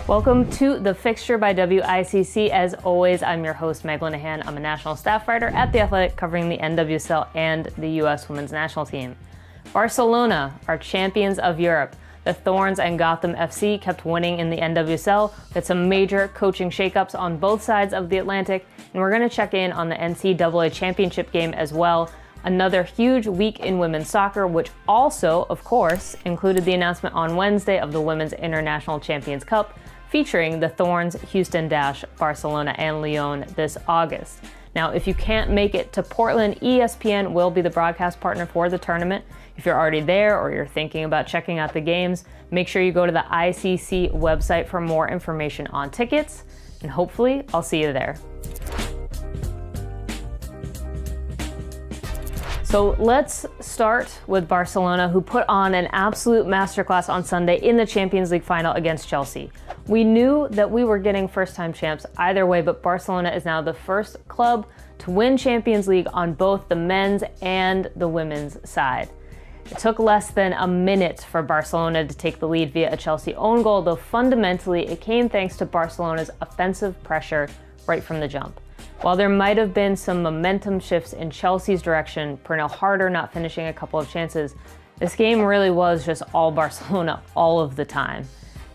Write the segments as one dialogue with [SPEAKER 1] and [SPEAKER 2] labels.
[SPEAKER 1] Welcome to the Fixture by WICC. As always, I'm your host, Meg Linehan. I'm a national staff writer at The Athletic covering the NWSL and the U.S. women's national team. Barcelona are champions of Europe. The Thorns and Gotham FC kept winning in the NWSL. We had some major coaching shakeups on both sides of the Atlantic, and we're going to check in on the NCAA championship game as well. Another huge week in women's soccer, which also, of course, included the announcement on Wednesday of the Women's International Champions Cup, featuring the Thorns, Houston Dash, Barcelona, and Lyon this August. Now, if you can't make it to Portland, ESPN will be the broadcast partner for the tournament. If you're already there or you're thinking about checking out the games, make sure you go to the ICC website for more information on tickets, and hopefully I'll see you there. So let's start with Barcelona, who put on an absolute masterclass on Sunday in the Champions League final against Chelsea. We knew that we were getting first-time champs either way, but Barcelona is now the first club to win Champions League on both the men's and the women's side. It took less than a minute for Barcelona to take the lead via a Chelsea own goal, though fundamentally it came thanks to Barcelona's offensive pressure right from the jump. While there might have been some momentum shifts in Chelsea's direction, Pernille Harder not finishing a couple of chances, this game really was just all Barcelona all of the time.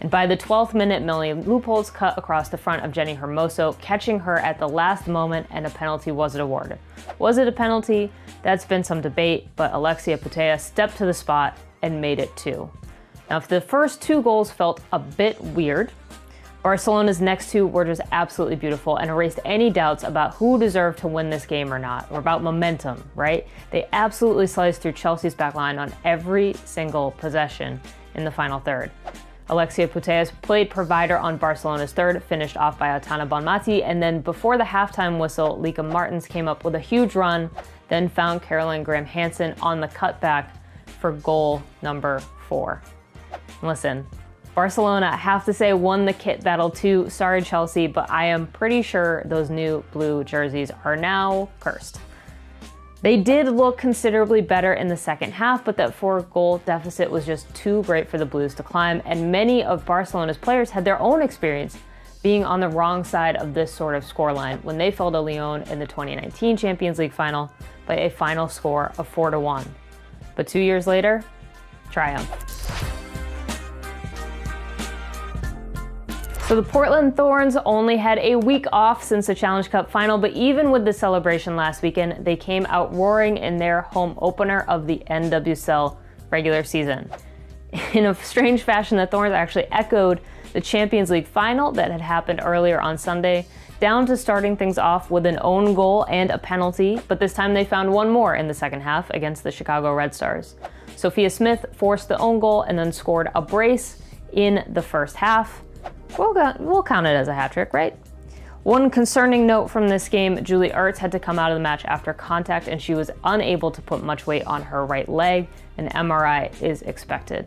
[SPEAKER 1] And by the 12th minute, Melanie Leupolz cut across the front of Jenny Hermoso, catching her at the last moment, and a penalty was awarded. Was it a penalty? That's been some debate, but Alexia Putellas stepped to the spot and made it 2. Now, if the first 2 goals felt a bit weird, Barcelona's next 2 were just absolutely beautiful and erased any doubts about who deserved to win this game or not, or about momentum, right? They absolutely sliced through Chelsea's backline on every single possession in the final third. Alexia Putellas played provider on Barcelona's third, finished off by Aitana Bonmati, and then before the halftime whistle, Lika Martens came up with a huge run, then found Caroline Graham-Hansen on the cutback for goal number 4. Listen, Barcelona, I have to say, won the kit battle too. Sorry, Chelsea, but I am pretty sure those new blue jerseys are now cursed. They did look considerably better in the second half, but that 4-goal deficit was just too great for the Blues to climb, and many of Barcelona's players had their own experience being on the wrong side of this sort of scoreline when they fell to Lyon in the 2019 Champions League final by a final score of 4-1. But 2 years later, triumph. So the Portland Thorns only had a week off since the Challenge Cup final, but even with the celebration last weekend, they came out roaring in their home opener of the NWSL regular season. In a strange fashion, the Thorns actually echoed the Champions League final that had happened earlier on Sunday, down to starting things off with an own goal and a penalty, but this time they found one more in the second half against the Chicago Red Stars. Sophia Smith forced the own goal and then scored a brace in the first half. We'll count it as a hat trick, right? One concerning note from this game, Julie Ertz had to come out of the match after contact, and she was unable to put much weight on her right leg. An MRI is expected.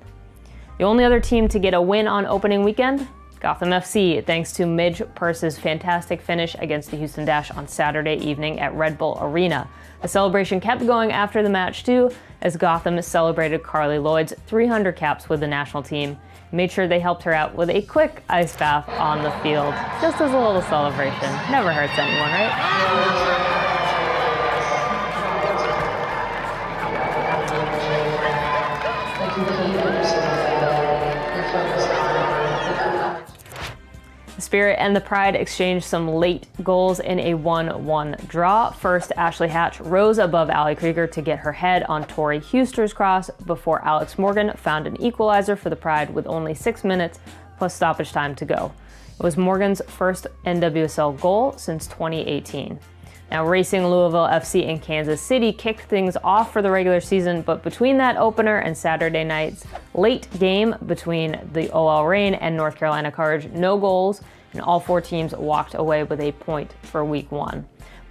[SPEAKER 1] The only other team to get a win on opening weekend, Gotham FC, thanks to Midge Purce's fantastic finish against the Houston Dash on Saturday evening at Red Bull Arena. The celebration kept going after the match too, as Gotham celebrated Carly Lloyd's 300 caps with the national team. Made sure they helped her out with a quick ice bath on the field, just as a little celebration. Never hurts anyone, right? The Spirit and the Pride exchanged some late goals in a 1-1 draw. First, Ashley Hatch rose above Allie Krieger to get her head on Tori Huster's cross before Alex Morgan found an equalizer for the Pride with only 6 minutes plus stoppage time to go. It was Morgan's first NWSL goal since 2018. Now, Racing Louisville FC and Kansas City kicked things off for the regular season, but between that opener and Saturday night's late game between the OL Reign and North Carolina Courage, no goals, and all 4 teams walked away with a point for week 1.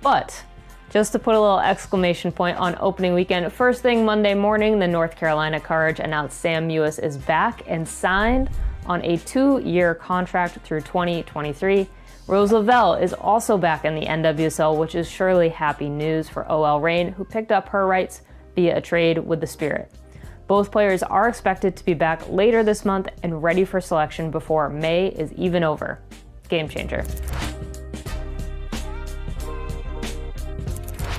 [SPEAKER 1] But just to put a little exclamation point on opening weekend, first thing Monday morning, the North Carolina Courage announced Sam Mewis is back and signed on a 2-year contract through 2023. Rose Lavelle is also back in the NWSL, which is surely happy news for OL Reign, who picked up her rights via a trade with the Spirit. Both players are expected to be back later this month and ready for selection before May is even over. Game changer.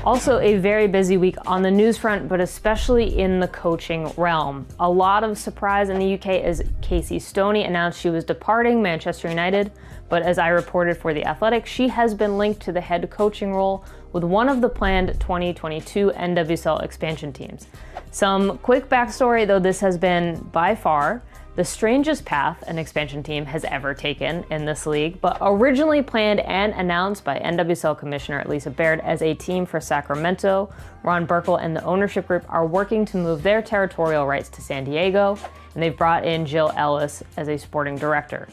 [SPEAKER 1] Also a very busy week on the news front, but especially in the coaching realm. A lot of surprise in the UK as Casey Stoney announced she was departing Manchester United, but as I reported for The Athletic, she has been linked to the head coaching role with one of the planned 2022 NWSL expansion teams. Some quick backstory, though this has been by far the strangest path an expansion team has ever taken in this league, but originally planned and announced by NWSL Commissioner Lisa Baird as a team for Sacramento. Ron Burkle and the ownership group are working to move their territorial rights to San Diego, and they've brought in Jill Ellis as a sporting director.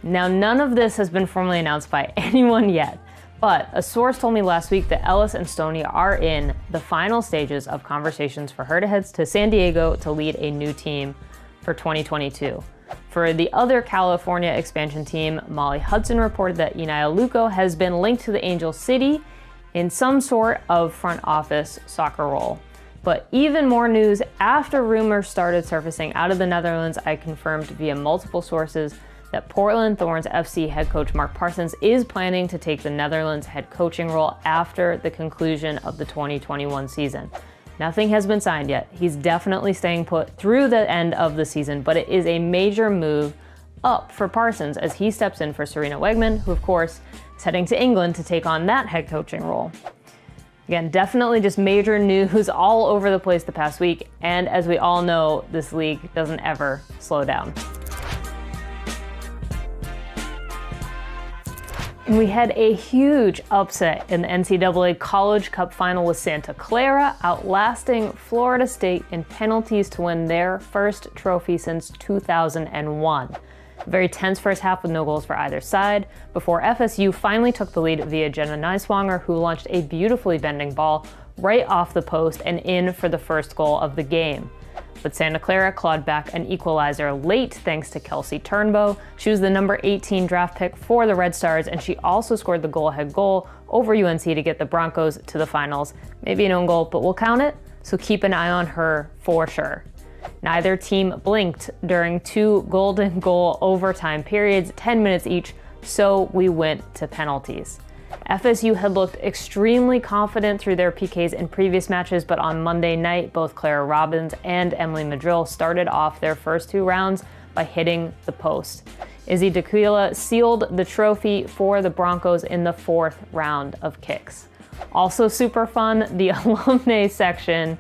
[SPEAKER 1] Now, none of this has been formally announced by anyone yet, but a source told me last week that Ellis and Stoney are in the final stages of conversations for her to head to San Diego to lead a new team for 2022. For the other California expansion team, Molly Hudson reported that Inaya Luco has been linked to the Angel City in some sort of front office soccer role. But even more news, after rumors started surfacing out of the Netherlands, I confirmed via multiple sources that Portland Thorns FC head coach Mark Parsons is planning to take the Netherlands head coaching role after the conclusion of the 2021 season. Nothing has been signed yet. He's definitely staying put through the end of the season, but it is a major move up for Parsons as he steps in for Serena Wegman, who of course is heading to England to take on that head coaching role. Again, definitely just major news all over the place the past week, and as we all know, this league doesn't ever slow down. And we had a huge upset in the NCAA College Cup final with Santa Clara, outlasting Florida State in penalties to win their first trophy since 2001. A very tense first half with no goals for either side, before FSU finally took the lead via Jenna Neiswanger, who launched a beautifully bending ball right off the post and in for the first goal of the game. But Santa Clara clawed back an equalizer late thanks to Kelsey Turnbow. She was the number 18 draft pick for the Red Stars, and she also scored the go-ahead goal over UNC to get the Broncos to the finals. Maybe an own goal, but we'll count it, so keep an eye on her for sure. Neither team blinked during two golden goal overtime periods, 10 minutes each, so we went to penalties. FSU had looked extremely confident through their PKs in previous matches, but on Monday night, both Clara Robbins and Emily Madrill started off their first two rounds by hitting the post. Izzy D'Aquila sealed the trophy for the Broncos in the fourth round of kicks. Also super fun, the alumni section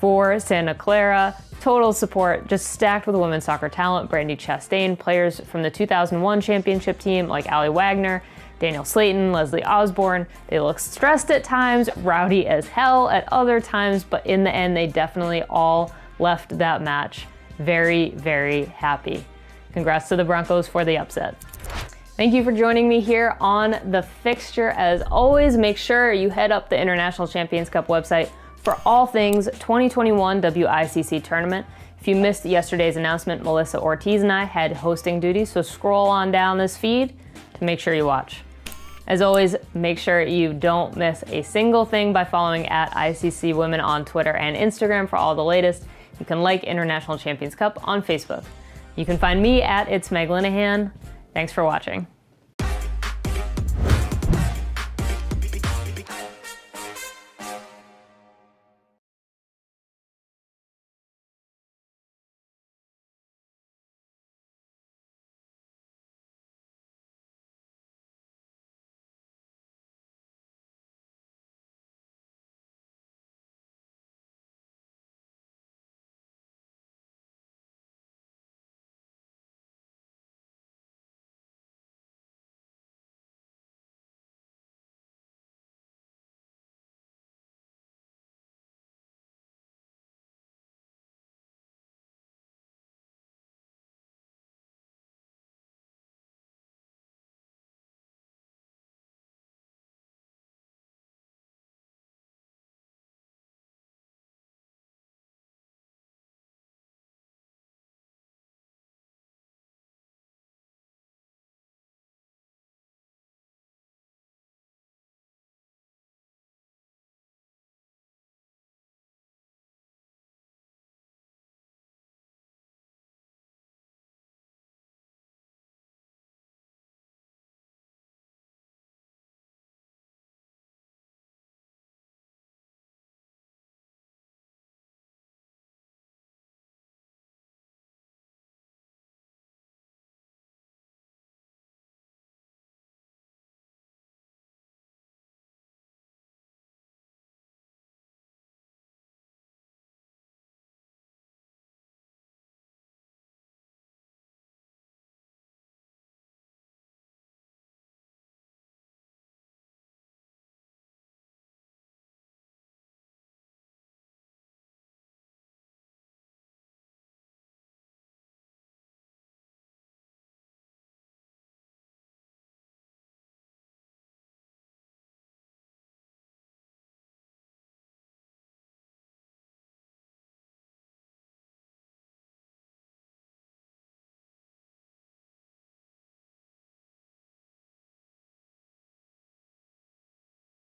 [SPEAKER 1] for Santa Clara. Total support, just stacked with women's soccer talent. Brandy Chastain, players from the 2001 championship team like Allie Wagner, Daniel Slayton, Leslie Osborne. They look stressed at times, rowdy as hell at other times, but in the end, they definitely all left that match very, very happy. Congrats to the Broncos for the upset. Thank you for joining me here on The Fixture. As always, make sure you head up the International Champions Cup website for all things 2021 WICC tournament. If you missed yesterday's announcement, Melissa Ortiz and I had hosting duties, so scroll on down this feed to make sure you watch. As always, make sure you don't miss a single thing by following at ICC Women on Twitter and Instagram for all the latest. You can like International Champions Cup on Facebook. You can find me at It's Meg Linehan. Thanks for watching.